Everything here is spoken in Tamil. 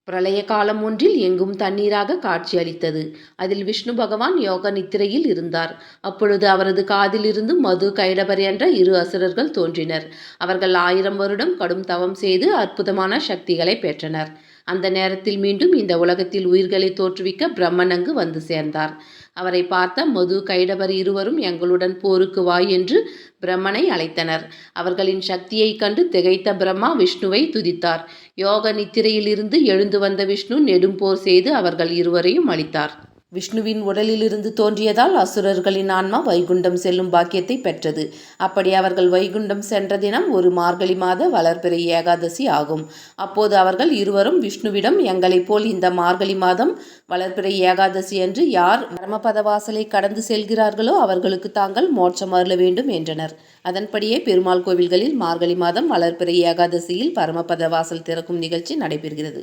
பிரளய காலம் ஒன்றில் எங்கும் தண்ணீராக காட்சியளித்தது. அதில் விஷ்ணு பகவான் யோக நித்திரையில் இருந்தார். அப்பொழுது அவரது காதிலிருந்து மது, கைடபர் என்ற இரு அசுரர்கள் தோன்றினர். அவர்கள் 1000 வருடம் கடும் தவம் செய்து அற்புதமான சக்திகளை பெற்றனர். அந்த நேரத்தில் மீண்டும் இந்த உலகத்தில் உயிர்களை தோற்றுவிக்க பிரம்மன் அங்கு வந்து சேர்ந்தார். அவரை பார்த்த மது, கைடபர் இருவரும் எங்களுடன் போருக்கு வா என்று பிரம்மனை அழைத்தனர். அவர்களின் சக்தியைக் கண்டு திகைத்த பிரம்மா விஷ்ணுவை துதித்தார். யோக நித்திரையிலிருந்து எழுந்து வந்த விஷ்ணு நெடும் போர் செய்து அவர்கள் இருவரையும் அழித்தார். விஷ்ணுவின் உடலிலிருந்து தோன்றியதால் அசுரர்களின் ஆன்மா வைகுண்டம் செல்லும் பாக்கியத்தை பெற்றது. அப்படி அவர்கள் வைகுண்டம் சென்ற தினம் ஒரு மார்கழி மாத வளர்பிறை ஏகாதசி ஆகும். அப்போது அவர்கள் இருவரும் விஷ்ணுவிடம், எங்களைப் போல் இந்த மார்கழி மாதம் வளர்பிறை ஏகாதசி அன்று யார் பரமபத வாசலை கடந்து செல்கிறார்களோ அவர்களுக்கு தாங்கள் மோட்சம் அருள வேண்டும் என்றனர். அதன்படியே பெருமாள் கோவில்களில் மார்கழி மாதம் வளர்பிறை ஏகாதசியில் பரமபத வாசல் திறக்கும் நிகழ்ச்சி நடைபெறுகிறது.